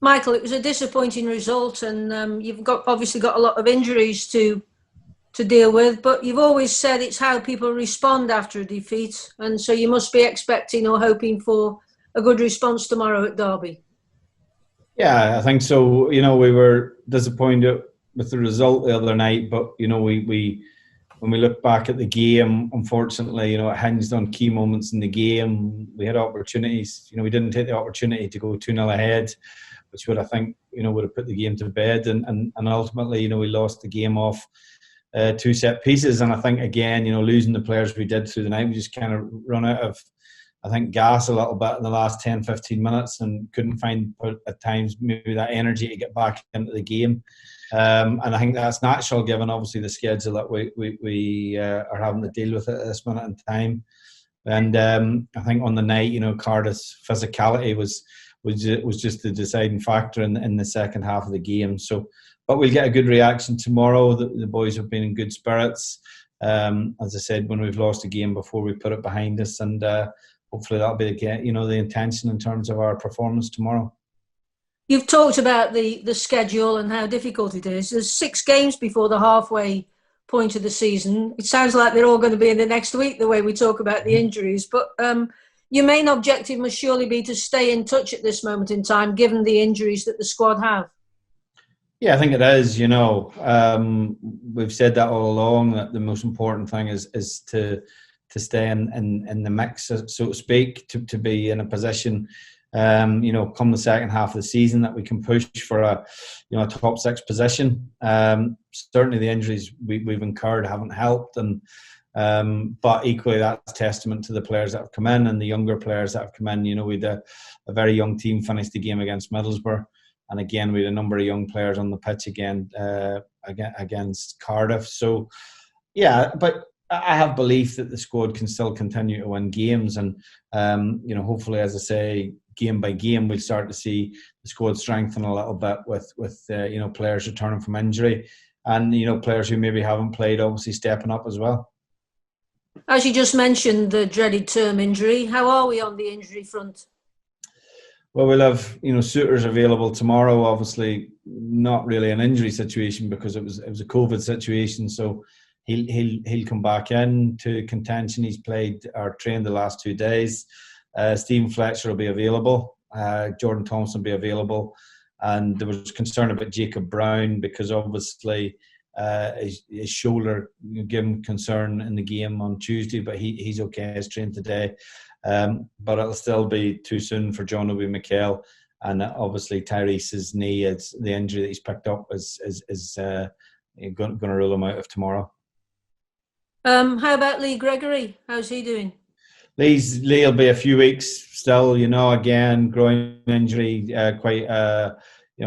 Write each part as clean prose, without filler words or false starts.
Michael, it was a disappointing result, and you've obviously got a lot of injuries to deal with. But you've always said it's how people respond after a defeat, and so you must be expecting or hoping for a good response tomorrow at Derby. Yeah, I think so. We were disappointed with the result the other night, but we when we look back at the game, unfortunately, it hinged on key moments in the game. We had opportunities. We didn't take the opportunity to go 2-0 ahead, which would, I think, would have put the game to bed. And ultimately, we lost the game off two set pieces. And I think, again, losing the players we did through the night, we just kind of run out of, I think, gas a little bit in the last 10, 15 minutes and couldn't find, at times, maybe that energy to get back into the game. And I think that's natural, given obviously the schedule that we are having to deal with at this minute in time. And I think on the night, Cardiff's physicality was just the deciding factor in the second half of the game. So, but we'll get a good reaction tomorrow. The boys have been in good spirits. As I said, when we've lost a game before, we put it behind us, and hopefully that'll be the intention in terms of our performance tomorrow. You've talked about the schedule and how difficult it is. There's 6 games before the halfway point of the season. It sounds like they're all going to be in the next week, the way we talk about the injuries. But your main objective must surely be to stay in touch at this moment in time, given the injuries that the squad have. Yeah, I think it is. We've said that all along, that the most important thing is to stay in the mix, so to speak, to be in a position, come the second half of the season, that we can push for a top 6 position. Certainly the injuries we've incurred haven't helped, but equally that's testament to the players that have come in and the younger players that have come in. We had a very young team finished the game against Middlesbrough, and again we had a number of young players on the pitch again against Cardiff. So yeah, but I have belief that the squad can still continue to win games, and hopefully, as I say, game by game, we'll start to see the squad strengthen a little bit with players returning from injury, and players who maybe haven't played obviously stepping up as well. As you just mentioned, the dreaded term injury. How are we on the injury front? Well, we'll have suitors available tomorrow. Obviously, not really an injury situation because it was a COVID situation, so. He'll come back in to contention. He's played or trained the last 2 days. Stephen Fletcher will be available. Jordan Thompson will be available. And there was concern about Jacob Brown because obviously his shoulder gave him concern in the game on Tuesday, but he's okay. He's trained today. But it'll still be too soon for John Obi Mikel. And obviously Tyrese's knee, it's the injury that he's picked up is going to rule him out of tomorrow. How about Lee Gregory? How's he doing? Lee will be a few weeks still. Again, groin injury, quite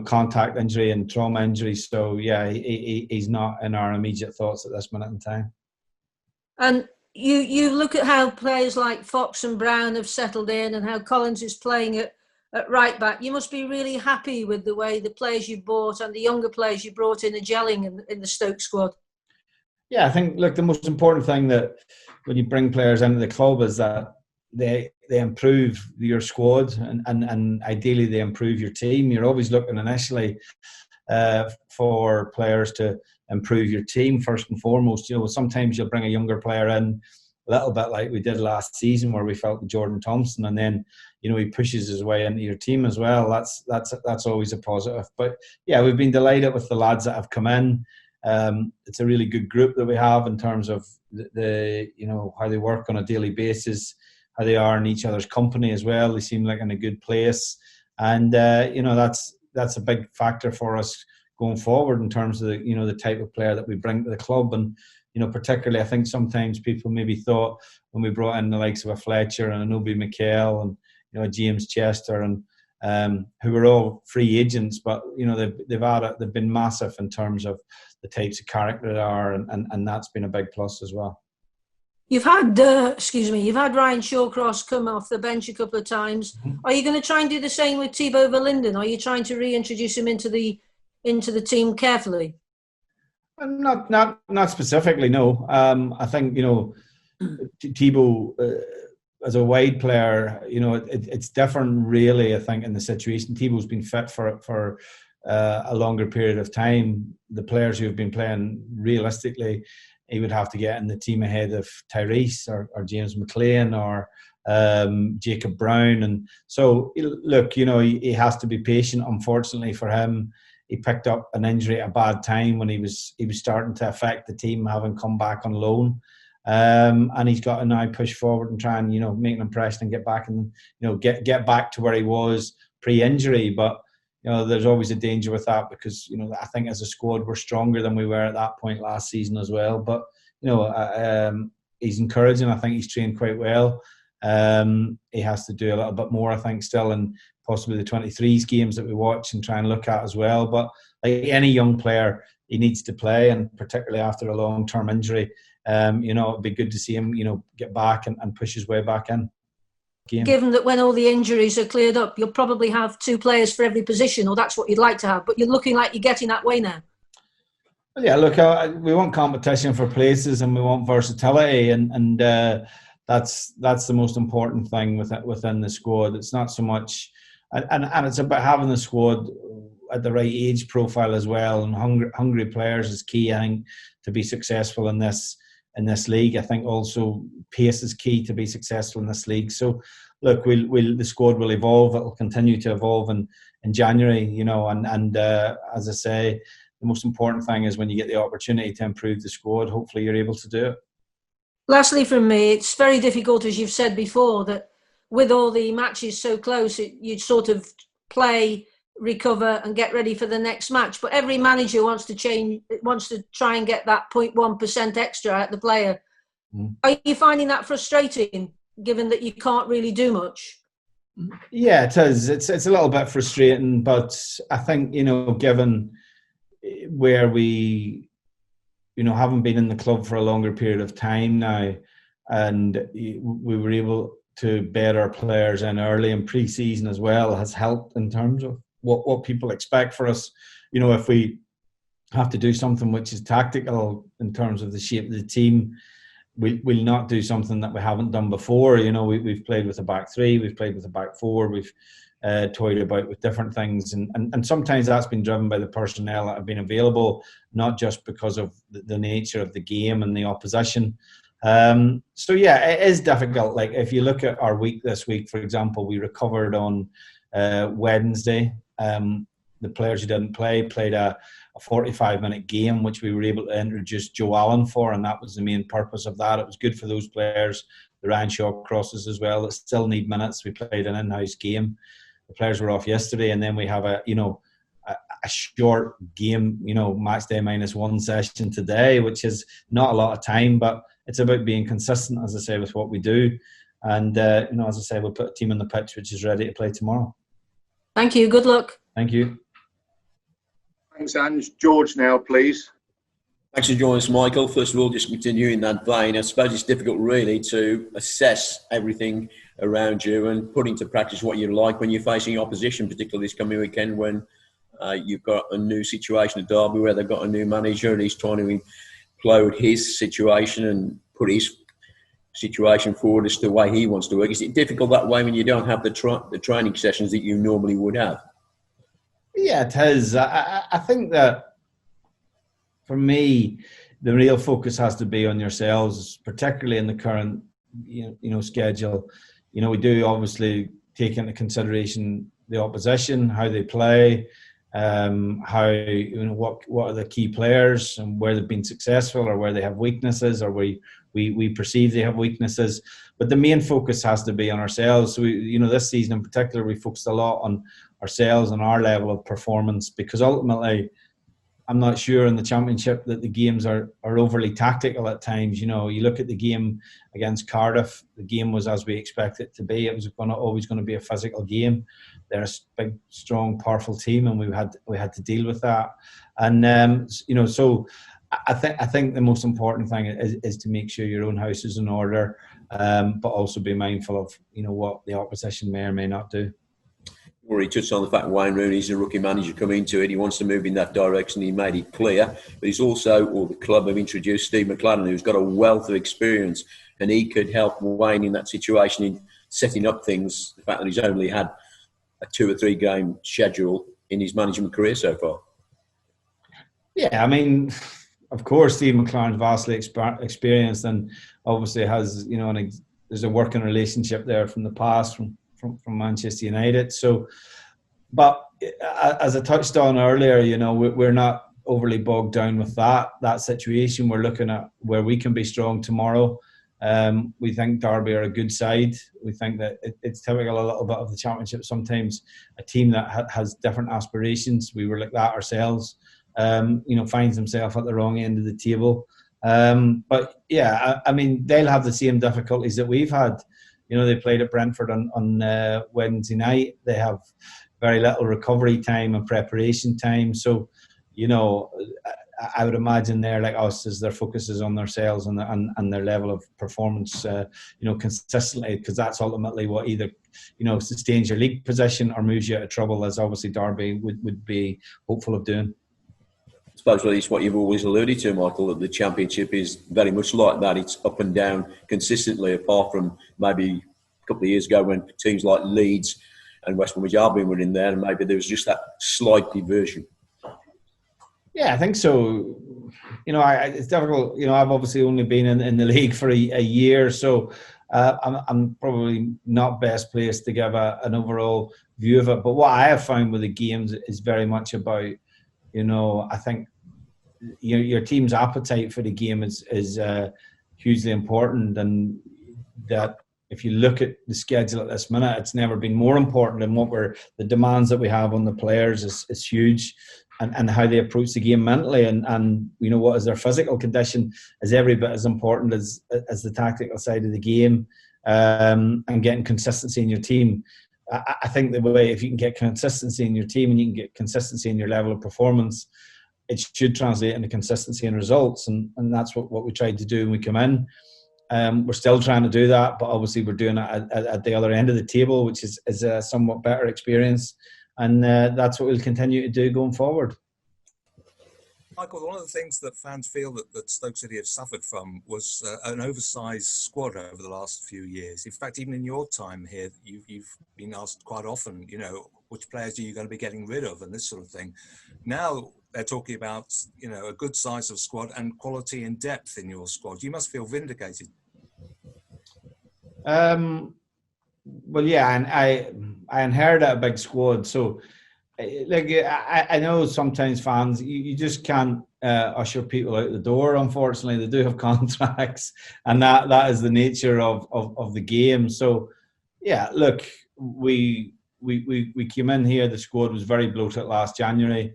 contact injury and trauma injury. So yeah, he's not in our immediate thoughts at this minute in time. And you look at how players like Fox and Brown have settled in, and how Collins is playing at right back. You must be really happy with the way the players you've bought and the younger players you brought in are gelling in the Stoke squad. Yeah, I think, look, the most important thing that when you bring players into the club is that they improve your squad and ideally they improve your team. You're always looking initially for players to improve your team first and foremost. Sometimes you'll bring a younger player in, a little bit like we did last season where we felt with Jordan Thompson, and then he pushes his way into your team as well. That's always a positive. But yeah, we've been delighted with the lads that have come in. It's a really good group that we have in terms of the how they work on a daily basis, how they are in each other's company as well. They seem like in a good place, and that's a big factor for us going forward in terms of the type of player that we bring to the club. And particularly, I think sometimes people maybe thought when we brought in the likes of a Fletcher and an Obi Mikel and James Chester and who were all free agents, but they've been massive in terms of the types of character they are, and that's been a big plus as well. You've had Ryan Shawcross come off the bench a couple of times. Mm-hmm. Are you going to try and do the same with Thibaut Verlinden? Are you trying to reintroduce him into the team carefully? Not specifically, no. I think Thibaut as a wide player, it's different, really. I think in the situation, Thibaut's been fit for a longer period of time. The players who have been playing, realistically, he would have to get in the team ahead of Tyrese or James McLean or Jacob Brown. And so, look, he has to be patient. Unfortunately for him, he picked up an injury at a bad time when he was starting to affect the team, having come back on loan. And he's got to now push forward and try and make an impression and get back and get back to where he was pre-injury. But there's always a danger with that, because I think as a squad we're stronger than we were at that point last season as well. But he's encouraging. I think he's trained quite well. He has to do a little bit more, I think, still, and possibly the 23s games that we watch and try and look at as well. But like any young player, he needs to play, and particularly after a long-term injury, it'd be good to see him, get back and push his way back in. Game. Given that when all the injuries are cleared up, you'll probably have 2 players for every position, or that's what you'd like to have, but you're looking like you're getting that way now. Yeah, look, we want competition for places, and we want versatility, and that's the most important thing within the squad. It's not so much, and it's about having the squad at the right age profile as well, and hungry players is key, I think, to be successful in this league. I think also pace is key to be successful in this league. So, look, the squad will evolve. It will continue to evolve in January, and as I say, the most important thing is when you get the opportunity to improve the squad, hopefully you're able to do it. Lastly from me, it's very difficult, as you've said before, that with all the matches so close, you'd sort of play, recover and get ready for the next match. But every manager wants to try and get that 0.1% extra out the player. Are you finding that frustrating, given that you can't really do much? Yeah, it is. It's a little bit frustrating, but I think, given where we, haven't been in the club for a longer period of time now, and we were able to bet our players in early in pre-season as well, has helped in terms of what people expect for us. If we have to do something which is tactical in terms of the shape of the team, we'll not do something that we haven't done before. We've played with a back 3, we've played with a back 4, we've toyed about with different things, and sometimes that's been driven by the personnel that have been available, not just because of the nature of the game and the opposition. So yeah, it is difficult. Like, if you look at our week this week, for example, we recovered on Wednesday. The players who didn't play played a 45-minute game, which we were able to introduce Joe Allen for, and that was the main purpose of that. It was good for those players, the Ryan Shaw crosses as well, that still need minutes. We played an in-house game. The players were off yesterday, and then we have a short game, match day -1 session today, which is not a lot of time, but it's about being consistent, as I say, with what we do. And, as I say, we'll put a team on the pitch which is ready to play tomorrow. Thank you. Good luck. Thank you. Thanks, Ange. George now, please. Thanks for joining us, Michael. First of all, just continuing that vein, I suppose it's difficult really to assess everything around you and put into practice what you like when you're facing opposition, particularly this coming weekend when you've got a new situation at Derby where they've got a new manager and he's trying to implode his situation and put his situation forward as to the way he wants to work. Is it difficult that way when you don't have the training sessions that you normally would have? Yeah, it is. I think that for me, the real focus has to be on yourselves, particularly in the current, schedule. We do obviously take into consideration the opposition, how they play, how what are the key players and where they've been successful or where they have weaknesses or we perceive they have weaknesses. But the main focus has to be on ourselves. So this season in particular, we focused a lot on ourselves and our level of performance, because ultimately, I'm not sure in the Championship that the games are overly tactical at times. You look at the game against Cardiff, the game was as we expect it to be. It was always going to be a physical game. They're a big, strong, powerful team, and we had to deal with that. And so I think the most important thing is to make sure your own house is in order, but also be mindful of what the opposition may or may not do. already touched on the fact Wayne Rooney's a rookie manager coming into it. He wants to move in that direction. He made it clear. But he's also, or the club have introduced Steve McLaren, who's got a wealth of experience, and he could help Wayne in that situation in setting up things. The fact that he's only had a 2 or 3 game schedule in his management career so far. Yeah, I mean, of course, Steve McLaren's vastly experienced, and obviously has, you know, there's a working relationship there from the past from Manchester United. So, but as I touched on earlier, you know, we're not overly bogged down with that situation. We're looking at where we can be strong tomorrow. We think Derby are a good side. We think that it's typical a little bit of the Championship. Sometimes a team that has different aspirations. We were like that ourselves. You know, finds himself at the wrong end of the table. But yeah, I mean, they'll have the same difficulties that we've had. You know, they played at Brentford on Wednesday night. They have very little recovery time and preparation time. So, you know, I would imagine they're like us, as their focus is on themselves and their level of performance, you know, consistently, because that's ultimately what either, you know, sustains your league position or moves you out of trouble, as obviously Derby would be hopeful of doing. I suppose really it's what you've always alluded to, Michael, that the Championship is very much like that. It's up and down consistently, apart from maybe a couple of years ago when teams like Leeds and West Bromwich Albion were in there, and maybe there was just that slight diversion. Yeah, I think so. You know, it's difficult. You know, I've obviously only been in the league for a year, so I'm probably not best placed to give an overall view of it. But what I have found with the games is very much about, you know, I think your team's appetite for the game is hugely important, and that if you look at the schedule at this minute, it's never been more important. And the demands that we have on the players is huge, and how they approach the game mentally, and you know, what is their physical condition is every bit as important as the tactical side of the game, and getting consistency in your team. I think the way, if you can get consistency in your team and you can get consistency in your level of performance, it should translate into consistency in results, and that's what we tried to do when we come in. We're still trying to do that, but obviously we're doing it at the other end of the table, which is a somewhat better experience, and that's what we'll continue to do going forward. Michael, one of the things that fans feel that Stoke City have suffered from was an oversized squad over the last few years. In fact, even in your time here, you've been asked quite often, you know, which players are you going to be getting rid of and this sort of thing. Now they're talking about, you know, a good size of squad and quality and depth in your squad. You must feel vindicated. Well, yeah, and I inherited a big squad, so like I know sometimes fans, you just can't usher people out the door. Unfortunately, they do have contracts, and that is the nature of the game. So yeah, look, we came in here. The squad was very bloated last January.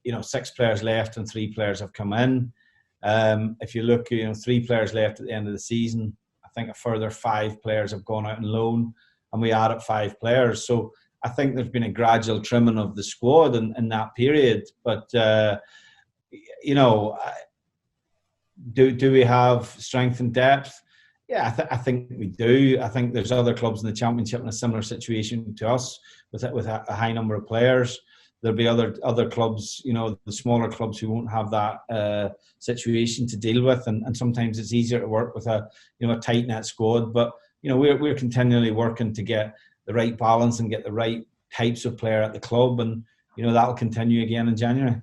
You know, 6 players left and 3 players have come in. If you look, you know, 3 players left at the end of the season. I think a further 5 players have gone out on loan, and we added 5 players. So I think there's been a gradual trimming of the squad in that period. But, you know, do we have strength and depth? Yeah, I think we do. I think there's other clubs in the Championship in a similar situation to us with a high number of players. There'll be other clubs, you know, the smaller clubs who won't have that situation to deal with, and sometimes it's easier to work with a tight knit squad. But you know, we're continually working to get the right balance and get the right types of player at the club, and you know, that'll continue again in January.